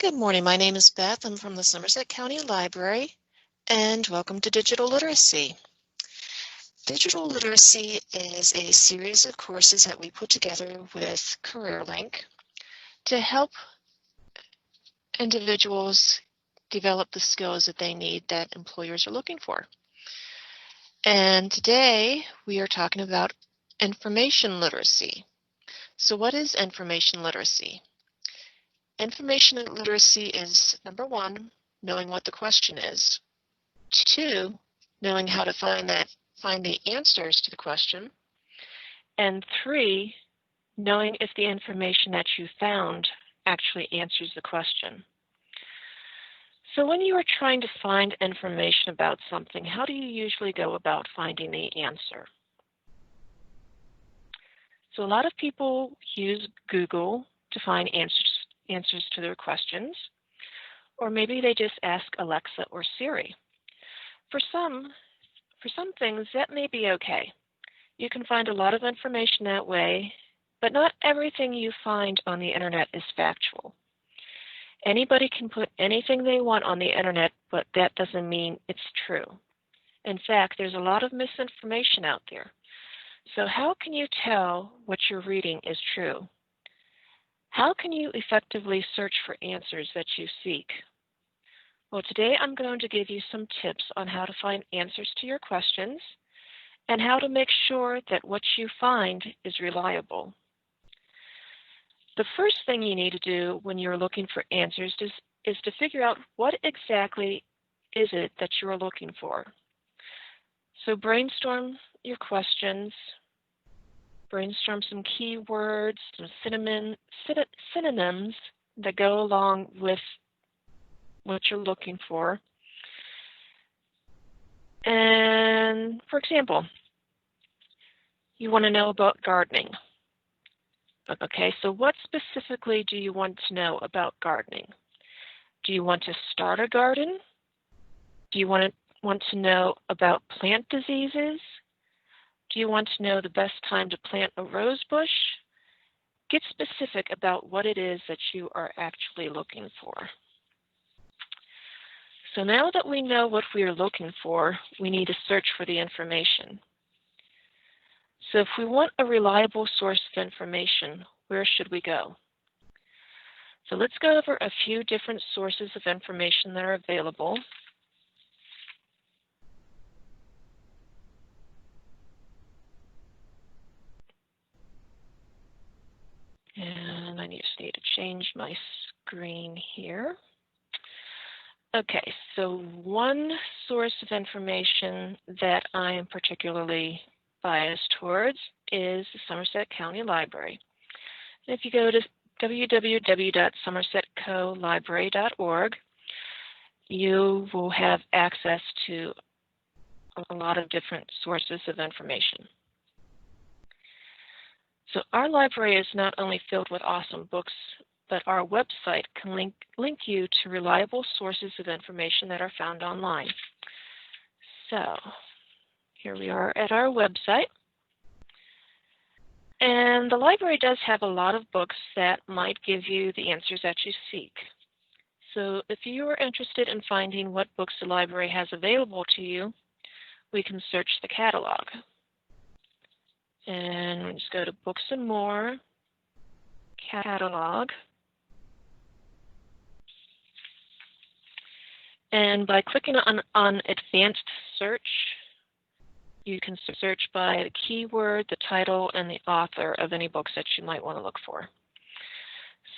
Good morning. My name is Beth. I'm from the Somerset County Library, and welcome to Digital Literacy. Digital Literacy is a series of courses that we put together with CareerLink to help individuals develop the skills that they need that employers are looking for. And today we are talking about information literacy. So what is information literacy? Information literacy is, number one, knowing what the question is. Two, knowing how to find the answers to the question. And three, knowing if the information that you found actually answers the question. So when you are trying to find information about something, how do you usually go about finding the answer? So a lot of people use Google to find answers to their questions, or maybe they just ask Alexa or Siri. For some things, that may be okay. You can find a lot of information that way, but not everything you find on the internet is factual. Anybody can put anything they want on the internet, but that doesn't mean it's true. In fact, there's a lot of misinformation out there. So how can you tell what you're reading is true? How can you effectively search for answers that you seek? Well, today I'm going to give you some tips on how to find answers to your questions and how to make sure that what you find is reliable. The first thing you need to do when you're looking for answers is to figure out what exactly is it that you're looking for. So brainstorm your questions. Brainstorm some keywords, some synonyms that go along with what you're looking for. And for example, you want to know about gardening. Okay, so what specifically do you want to know about gardening? Do you want to start a garden? Do you want to know about plant diseases? Do you want to know the best time to plant a rose bush? Get specific about what it is that you are actually looking for. So now that we know what we are looking for, we need to search for the information. So if we want a reliable source of information, where should we go? So let's go over a few different sources of information that are available. And I just need to change my screen here. Okay, so one source of information that I am particularly biased towards is the Somerset County Library. And if you go to www.somersetcolibrary.org, you will have access to a lot of different sources of information. So our library is not only filled with awesome books, but our website can link you to reliable sources of information that are found online. So here we are at our website. And the library does have a lot of books that might give you the answers that you seek. So if you are interested in finding what books the library has available to you, we can search the catalog. And we'll just go to Books and More, Catalog. And by clicking on Advanced Search, you can search by the keyword, the title, and the author of any books that you might want to look for.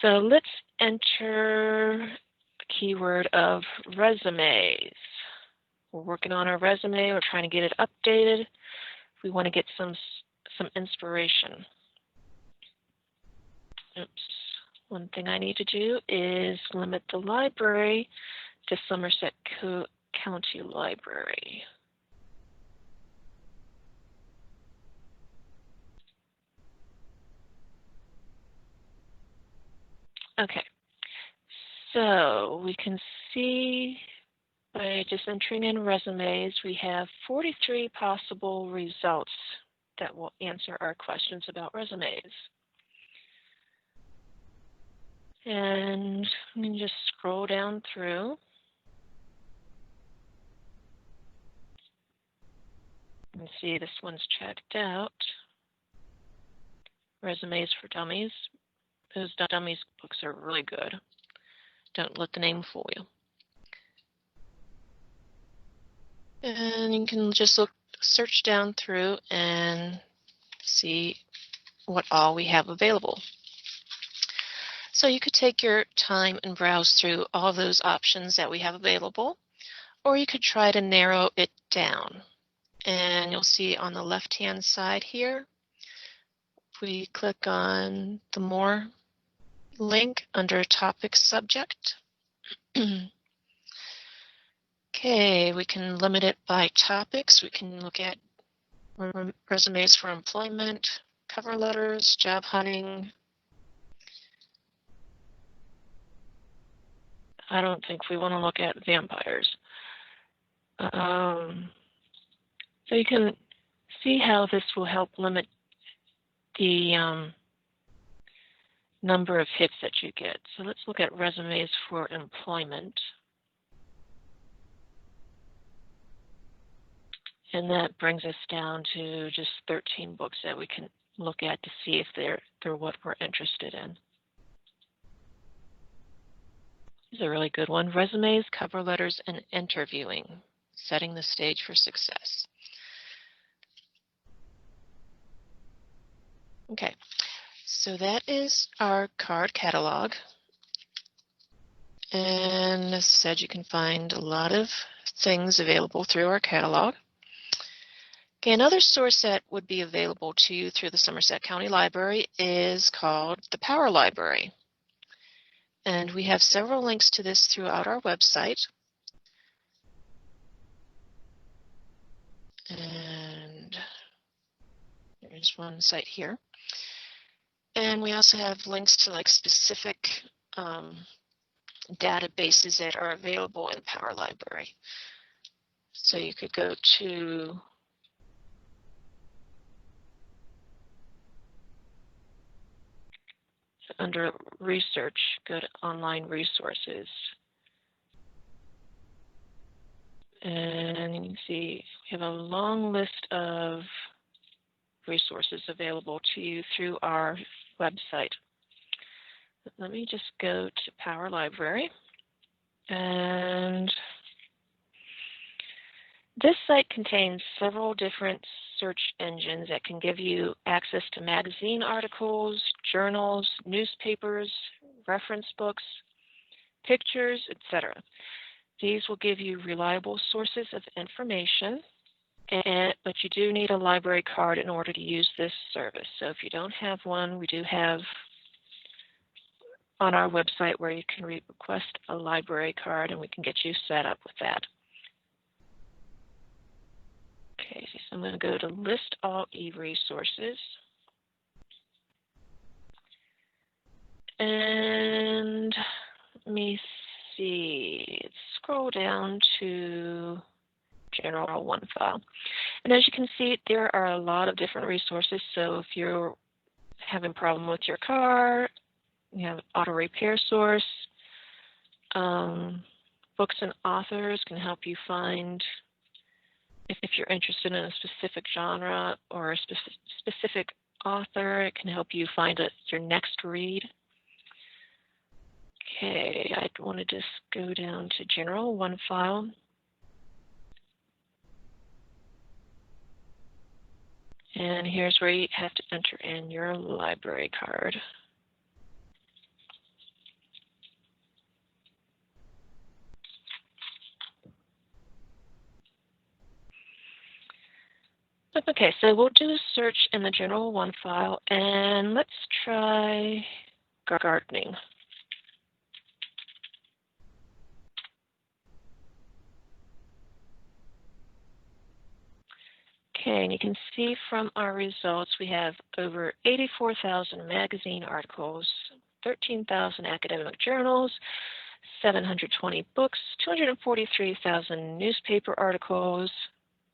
So let's enter the keyword of resumes. We're working on our resume. We're trying to get it updated. We want to get some inspiration. Oops. One thing I need to do is limit the library to Somerset County Library. Okay, so we can see by just entering in resumes, we have 43 possible results that will answer our questions about resumes. And I'm going to just scroll down through. And see, this one's checked out. Resumes for Dummies. Those Dummies books are really good. Don't let the name fool you. And you can just search down through and see what all we have available. So you could take your time and browse through all those options that we have available, or you could try to narrow it down. And you'll see on the left-hand side here, if we click on the More link under Topic Subject, okay, we can limit it by topics. We can look at resumes for employment, cover letters, job hunting. I don't think we want to look at vampires. So you can see how this will help limit the number of hits that you get. So let's look at resumes for employment. And that brings us down to just 13 books that we can look at to see if they're what we're interested in. This is a really good one. Resumes, cover letters, and interviewing, setting the stage for success. Okay, so that is our card catalog. And as I said, you can find a lot of things available through our catalog. Okay, another source that would be available to you through the Somerset County Library is called the Power Library. And we have several links to this throughout our website. And there's one site here. And we also have links to like specific databases that are available in Power Library. So you could go to under research, go to online resources. And you can see we have a long list of resources available to you through our website. Let me just go to Power Library. And this site contains several different search engines that can give you access to magazine articles, journals, newspapers, reference books, pictures, etc. These will give you reliable sources of information, but you do need a library card in order to use this service. So if you don't have one, we do have on our website where you can request a library card and we can get you set up with that. Okay, so I'm going to go to List All e-Resources. And let me see, scroll down to General One file. And as you can see, there are a lot of different resources. So if you're having a problem with your car, you have auto repair source, books and authors can help you find if you're interested in a specific genre or a specific author. It can help you find your next read. Okay, I want to just go down to General One file. And here's where you have to enter in your library card. Okay, so we'll do a search in the General One file, and let's try gardening. Okay, and you can see from our results we have over 84,000 magazine articles, 13,000 academic journals, 720 books, 243,000 newspaper articles.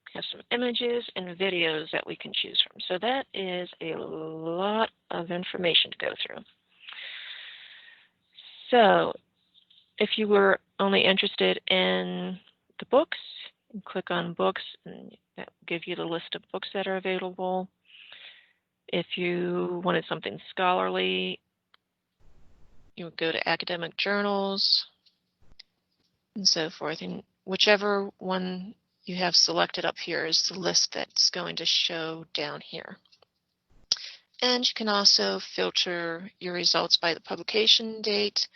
We have some images and videos that we can choose from. So that is a lot of information to go through. So if you were only interested in the books, you click on books, and that will give you the list of books that are available. If you wanted something scholarly, you would go to academic journals and so forth. And whichever one you have selected up here is the list that's going to show down here. And you can also filter your results by the publication date.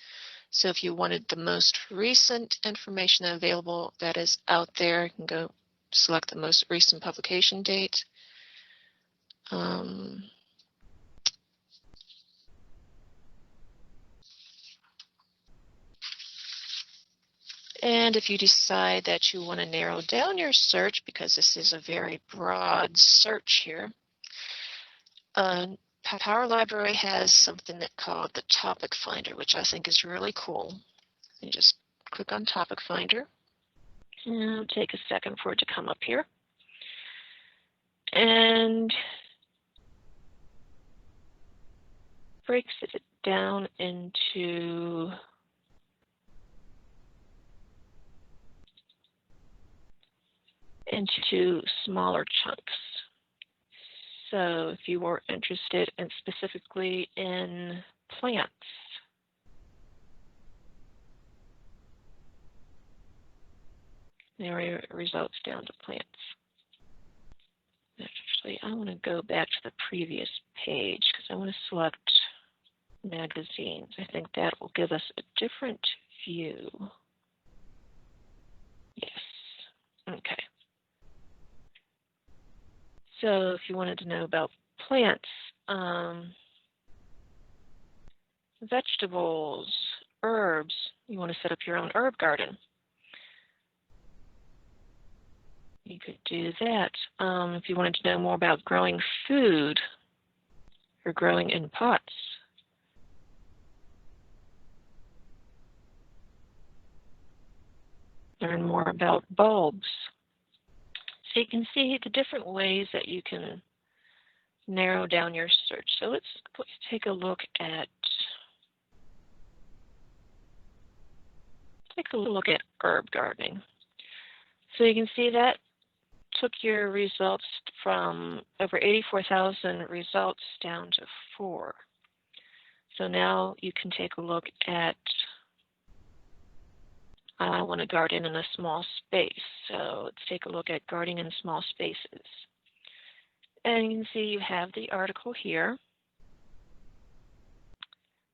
So if you wanted the most recent information available that is out there, you can go select the most recent publication date. And if you decide that you want to narrow down your search, because this is a very broad search here, Power Library has something that called the Topic Finder, which I think is really cool. You just click on Topic Finder. And it'll take a second for it to come up here. And breaks it down into smaller chunks. So if you were interested in specifically in plants, narrow your results down to plants. Actually, I want to go back to the previous page because I want to select magazines. I think that will give us a different view. Yes. Okay. So if you wanted to know about plants, vegetables, herbs, you want to set up your own herb garden. You could do that. If you wanted to know more about growing food or growing in pots. Learn more about bulbs. So you can see the different ways that you can narrow down your search. So let's take a look at herb gardening. So you can see that took your results from over 84,000 results down to 4. So now you can take a look at, I want to garden in a small space. So let's take a look at gardening in small spaces. And you can see you have the article here.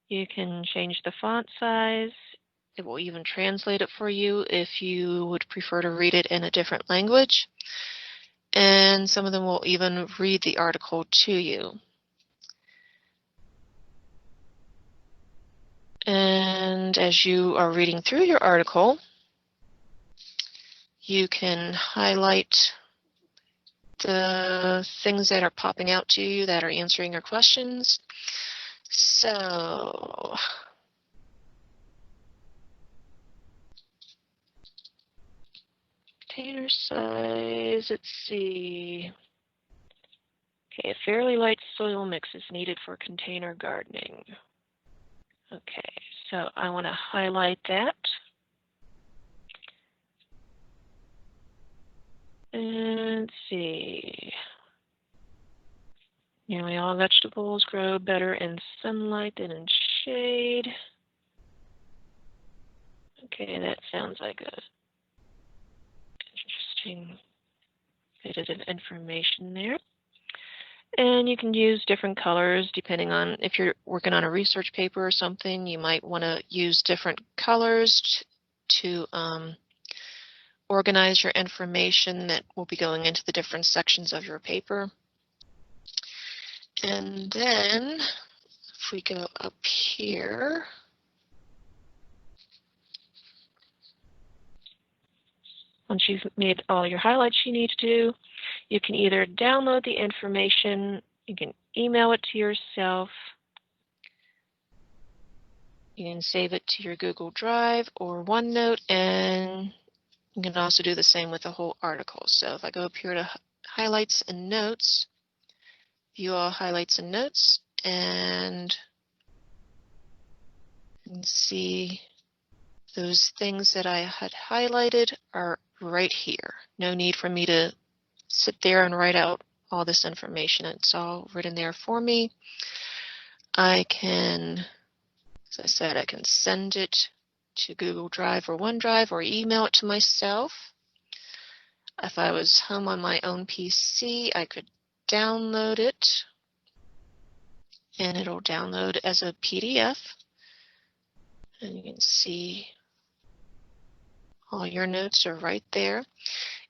You can change the font size. It will even translate it for you if you would prefer to read it in a different language. And some of them will even read the article to you. And as you are reading through your article, you can highlight the things that are popping out to you that are answering your questions. So container size, let's see. Okay, a fairly light soil mix is needed for container gardening. Okay, so I want to highlight that. And let's see. Nearly all vegetables grow better in sunlight than in shade. Okay, that sounds like a interesting bit of information there. And you can use different colors depending on if you're working on a research paper or something. You might want to use different colors to organize your information that will be going into the different sections of your paper. And then if we go up here, once you've made all your highlights you need to do, you can either download the information, you can email it to yourself, you can save it to your Google Drive or OneNote, and you can also do the same with the whole article. So if I go up here to Highlights and Notes, view all highlights and notes, and you can see those things that I had highlighted are right here. No need for me to sit there and write out all this information. It's all written there for me. I can, as I said, I can send it to Google Drive or OneDrive or email it to myself. If I was home on my own PC, I could download it, and it'll download as a PDF. And you can see all your notes are right there.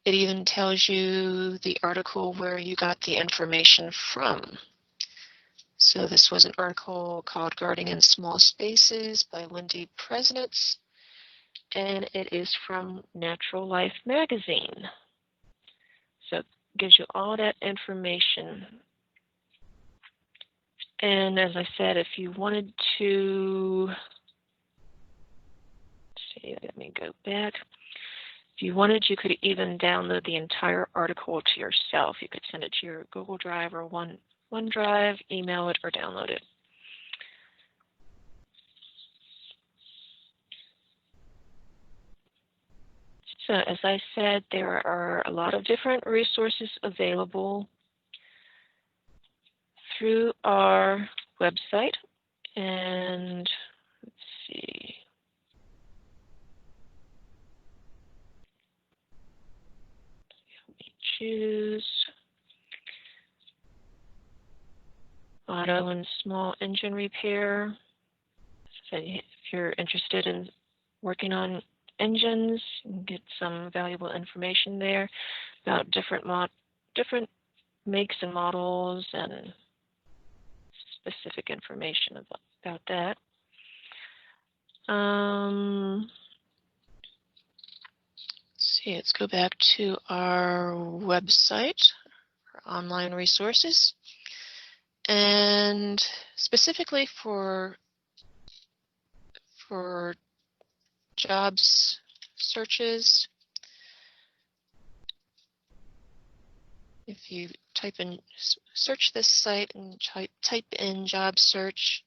It even tells you the article where you got the information from. So this was an article called Gardening in Small Spaces by Wendy Presnitz, and it is from Natural Life magazine. So it gives you all that information. And as I said, if you wanted to, let me go back. If you wanted, you could even download the entire article to yourself. You could send it to your Google Drive or OneDrive, email it, or download it. So as I said, there are a lot of different resources available through our website. And let's see. Let me choose auto and small engine repair. So if you're interested in working on engines, you can get some valuable information there about different makes and models and specific information about that. Let's go back to our website, our online resources, and specifically for jobs searches. If you search this site and type in job search,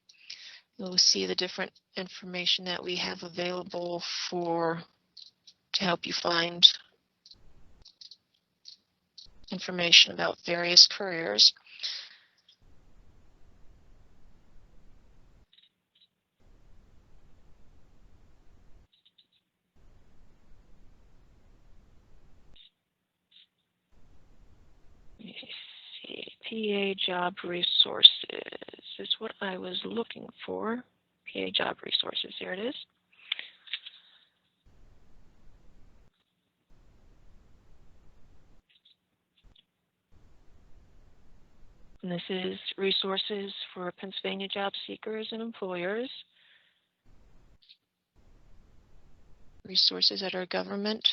you'll see the different information that we have available to help you find information about various careers. Let me see, PA job resources is what I was looking for. PA job resources, there it is. And this is resources for Pennsylvania job seekers and employers. Resources that are government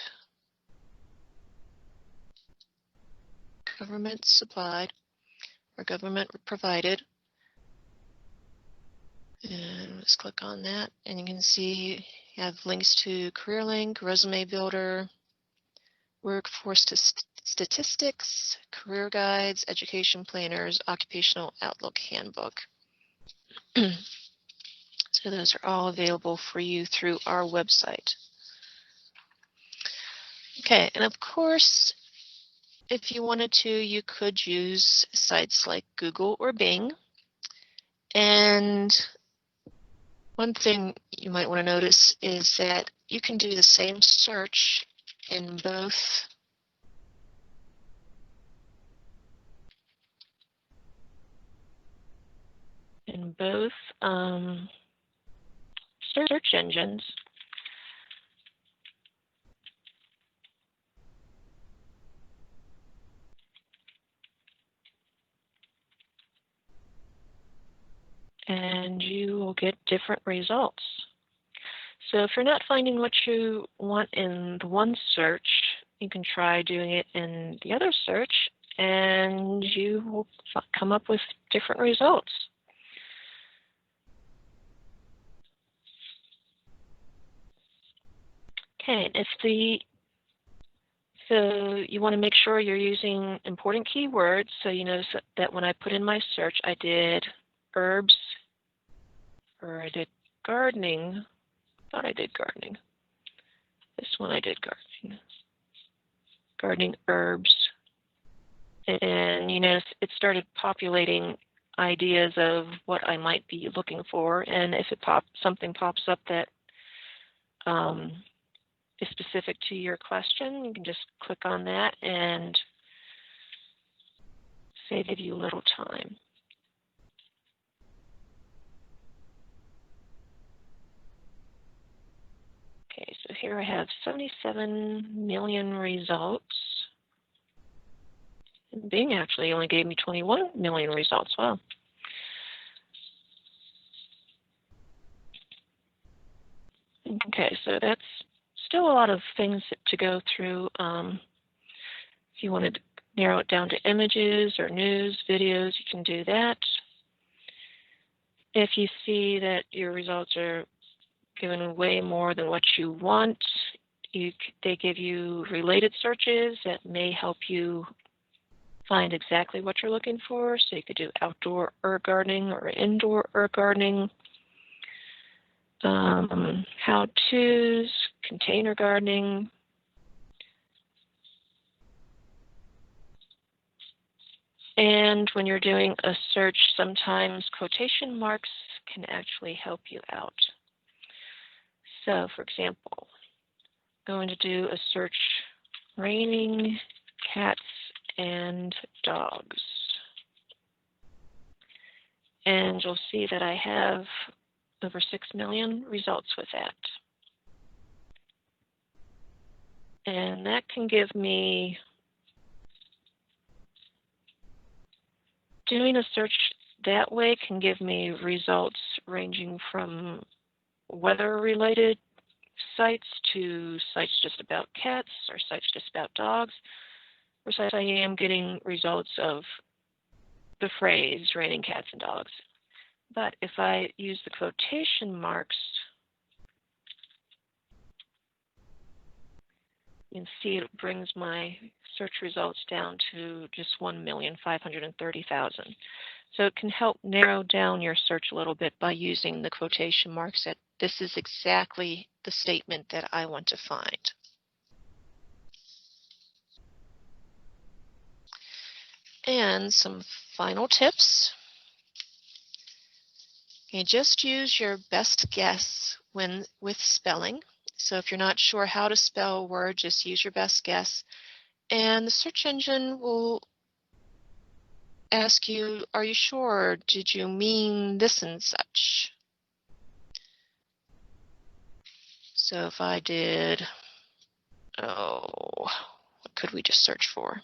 supplied or government provided. And let's click on that, and you can see you have links to CareerLink, Resume Builder, Workforce Statistics, Career Guides, Education Planners, Occupational Outlook Handbook. So those are all available for you through our website. Okay, and of course, if you wanted to, you could use sites like Google or Bing. And one thing you might want to notice is that you can do the same search in both search engines. And you will get different results. So if you're not finding what you want in the one search, you can try doing it in the other search, and you will come up with different results. Okay, so you want to make sure you're using important keywords. So you notice that when I put in my search, I did herbs, or I did gardening thought I did gardening. This one I did gardening. Gardening herbs. And you notice it started populating ideas of what I might be looking for. And if something pops up that is specific to your question, you can just click on that and save you a little time. Okay, so here I have 77 million results. And Bing actually only gave me 21 million results. Wow. Okay, so that's still a lot of things to go through. If you want to narrow it down to images or news, videos, you can do that. If you see that your results are given way more than what you want, they give you related searches that may help you find exactly what you're looking for. So you could do outdoor herb gardening or indoor herb gardening, how-tos, container gardening. And when you're doing a search, sometimes quotation marks can actually help you out. So, for example, I'm going to do a search, raining cats and dogs. And you'll see that I have over 6 million results with that. And that can give me, doing a search that way can give me results ranging from weather-related sites to sites just about cats or sites just about dogs, or sites I am getting results of the phrase raining cats and dogs. But if I use the quotation marks, you can see it brings my search results down to just 1,530,000. So it can help narrow down your search a little bit by using the quotation marks that this is exactly the statement that I want to find. And some final tips. You just use your best guess with spelling. So if you're not sure how to spell a word, just use your best guess. And the search engine will ask you, are you sure? Did you mean this and such? So if I did, what could we just search for?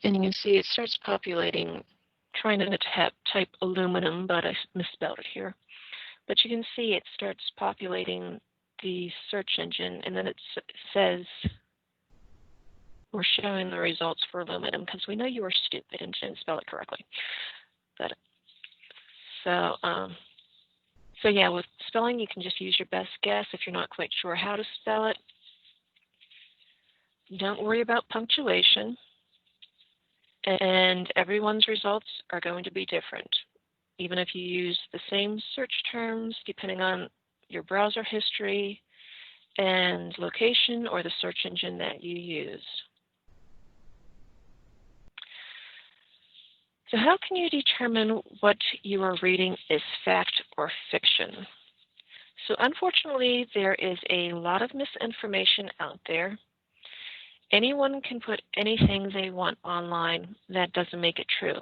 And you can see it starts populating, trying to type aluminum, but I misspelled it here. But you can see it starts populating the search engine, and then it says we're showing the results for aluminum because we know you were stupid and didn't spell it correctly. But so yeah, with spelling, you can just use your best guess if you're not quite sure how to spell it. Don't worry about punctuation. And everyone's results are going to be different, even if you use the same search terms, depending on your browser history and location or the search engine that you use. So how can you determine what you are reading is fact or fiction? So unfortunately, there is a lot of misinformation out there. Anyone can put anything they want online. That doesn't make it true.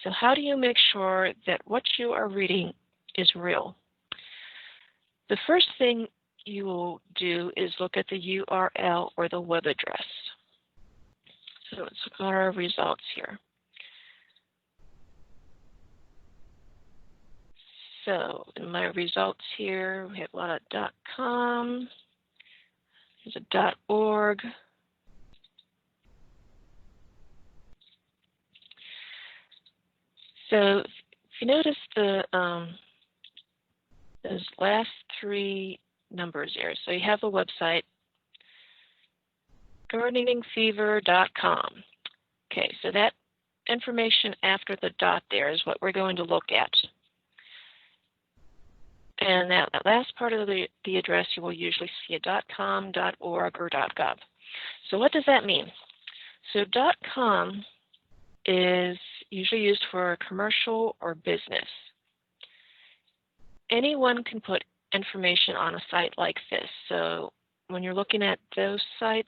So how do you make sure that what you are reading is real? The first thing you will do is look at the URL or the web address. So let's look at our results here. So in my results here, we have a lot of .com, there's a .org. So If you notice those last three numbers here, so you have a website, gardeningfever.com. Okay, so that information after the dot there is what we're going to look at. And that last part of the address, you will usually see a .com, .org, or .gov. So what does that mean? So .com is usually used for commercial or business. Anyone can put information on a site like this. So when you're looking at those sites,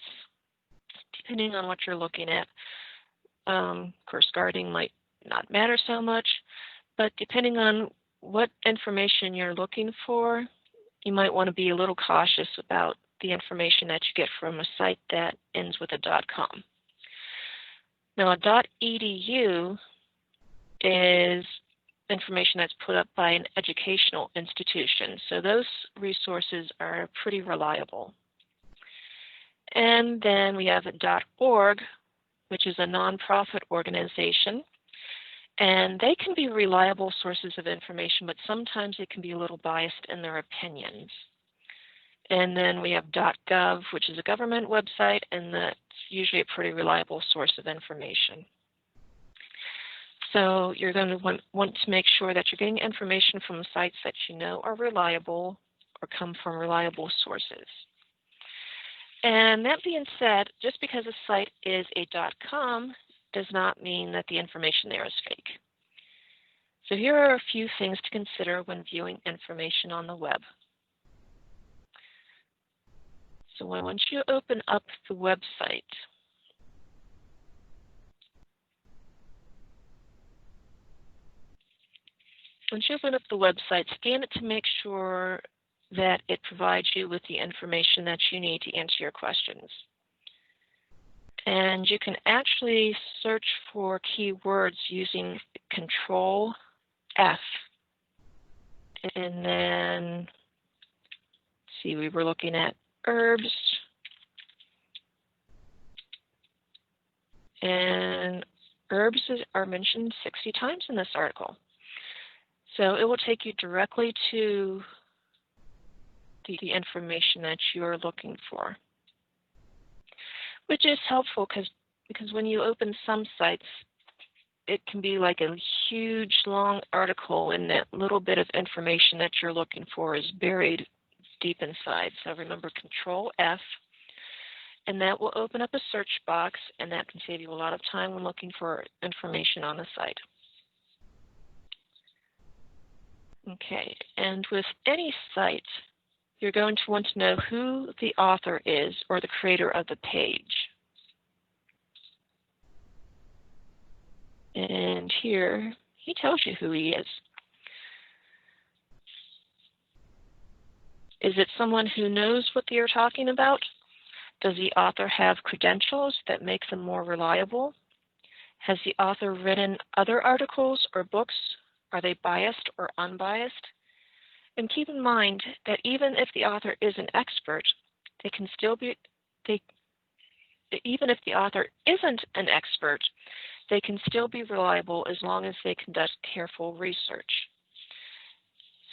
depending on what you're looking at, of course, gardening might not matter so much, but depending on what information you're looking for, you might want to be a little cautious about the information that you get from a site that ends with a .com. Now, a .edu is information that's put up by an educational institution, so those resources are pretty reliable. And then we have a .org, which is a nonprofit organization, and they can be reliable sources of information, but sometimes they can be a little biased in their opinions. And then we have .gov, which is a government website, and that's usually a pretty reliable source of information. So you're going to want to make sure that you're getting information from sites that you know are reliable or come from reliable sources. And that being said, just because a site is a .com does not mean that the information there is fake. So here are a few things to consider when viewing information on the web. So once you open up the website, scan it to make sure that it provides you with the information that you need to answer your questions. And you can actually search for keywords using Control F. And then, see, we were looking at herbs. And herbs are mentioned 60 times in this article. So it will take you directly to the information that you are looking for, which is helpful because when you open some sites, it can be like a huge, long article, and that little bit of information that you're looking for is buried deep inside. So remember Control F, and that will open up a search box, and that can save you a lot of time when looking for information on the site. Okay, and with any site, you're going to want to know who the author is or the creator of the page. And here, he tells you who he is. Is it someone who knows what they're talking about? Does the author have credentials that make them more reliable? Has the author written other articles or books? Are they biased or unbiased? And keep in mind that even if the author is an expert, even if the author isn't an expert, they can still be reliable as long as they conduct careful research.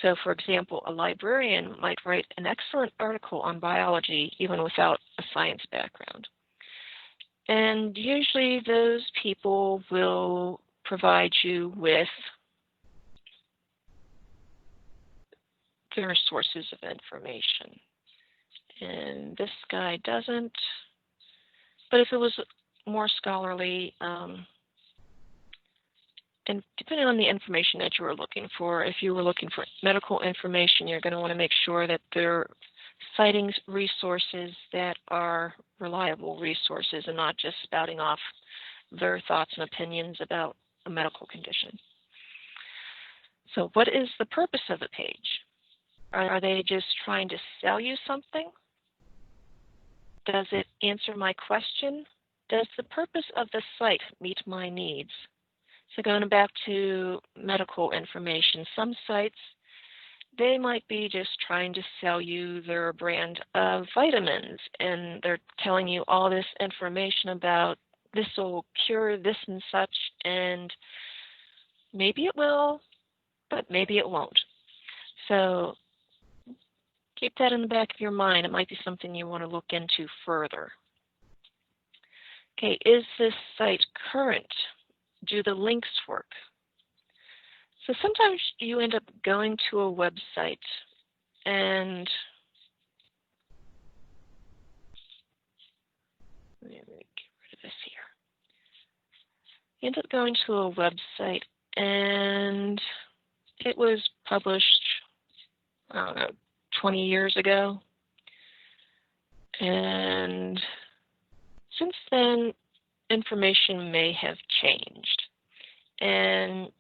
So, for example, a librarian might write an excellent article on biology even without a science background. And usually those people will provide you with their sources of information. And this guy doesn't. But if it was more scholarly, and depending on the information that you were looking for, if you were looking for medical information, you're going to want to make sure that they're citing resources that are reliable resources and not just spouting off their thoughts and opinions about a medical condition. So what is the purpose of the page? Are they just trying to sell you something? Does it answer my question? Does the purpose of the site meet my needs? So going back to medical information, some sites, they might be just trying to sell you their brand of vitamins, and they're telling you all this information about this will cure this and such, and maybe it will, but maybe it won't. So keep that in the back of your mind. It might be something you want to look into further. Okay, is this site current? Do the links work? So sometimes you end up going to a website and let me get rid of this here. You end up going to a website and it was published, I don't know, 20 years ago. And since then, information may have changed. And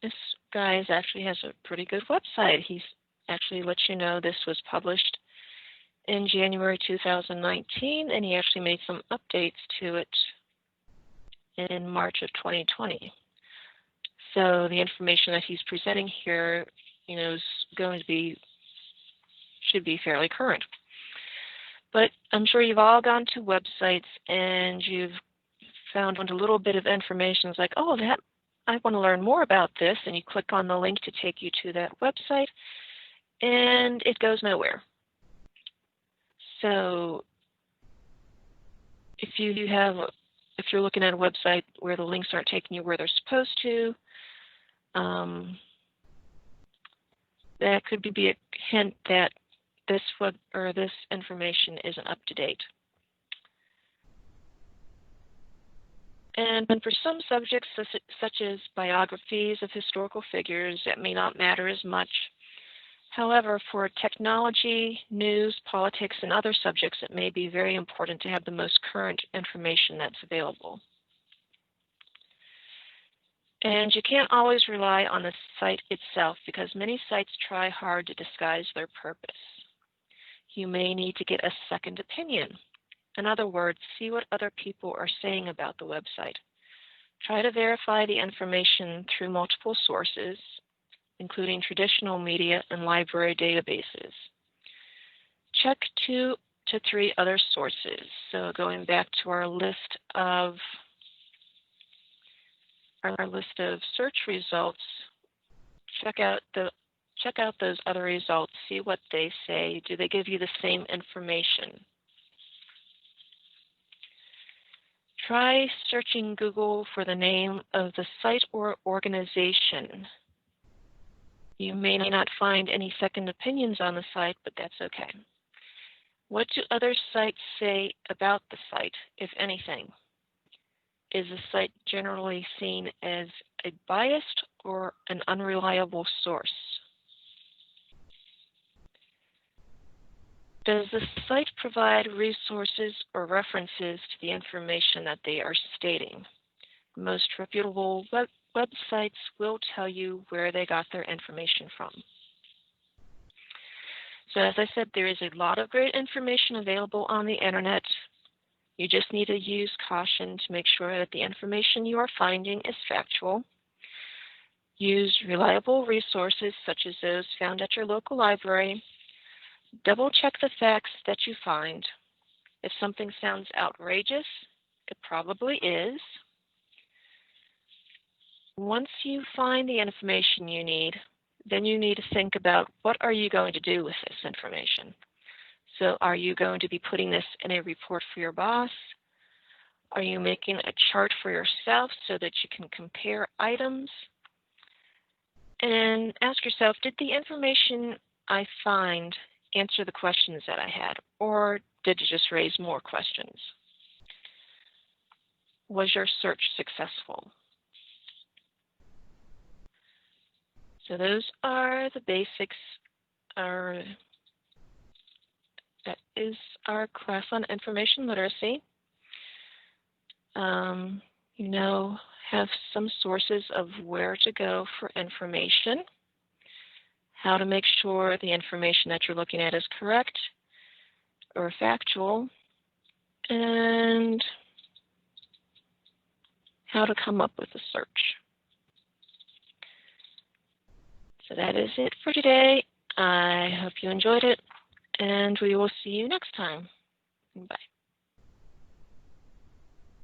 this guy actually has a pretty good website. He's actually let you know this was published in January 2019, and he actually made some updates to it in March of 2020. So the information that he's presenting here, is going to be, should be fairly current. But I'm sure you've all gone to websites and you've found a little bit of information. It's like, oh, I want to learn more about this, and you click on the link to take you to that website, and it goes nowhere. So if you're looking at a website where the links aren't taking you where they're supposed to, that could be a hint that this information isn't up to date. And for some subjects, such as biographies of historical figures, that may not matter as much. However, for technology, news, politics, and other subjects, it may be very important to have the most current information that's available. And you can't always rely on the site itself because many sites try hard to disguise their purpose. You may need to get a second opinion. In other words, see what other people are saying about the website. Try to verify the information through multiple sources, including traditional media and library databases. Check 2 to 3 other sources. So going back to our list of search results, check out those other results, see what they say. Do they give you the same information? Try searching Google for the name of the site or organization. You may not find any second opinions on the site, but that's okay. What do other sites say about the site, if anything? Is the site generally seen as a biased or an unreliable source? Does the site provide resources or references to the information that they are stating? Most reputable websites will tell you where they got their information from. So as I said, there is a lot of great information available on the internet. You just need to use caution to make sure that the information you are finding is factual. Use reliable resources such as those found at your local library. Double check the facts that you find. If something sounds outrageous, it probably is. Once you find the information you need, then you need to think about what are you going to do with this information. So are you going to be putting this in a report for your boss? Are you making a chart for yourself so that you can compare items? And ask yourself, did the information I find answer the questions that I had, or did it just raise more questions? Was your search successful? So those are the basics. That is our class on information literacy. You now have some sources of where to go for information, how to make sure the information that you're looking at is correct or factual, and how to come up with a search. So that is it for today. I hope you enjoyed it, and we will see you next time. Bye.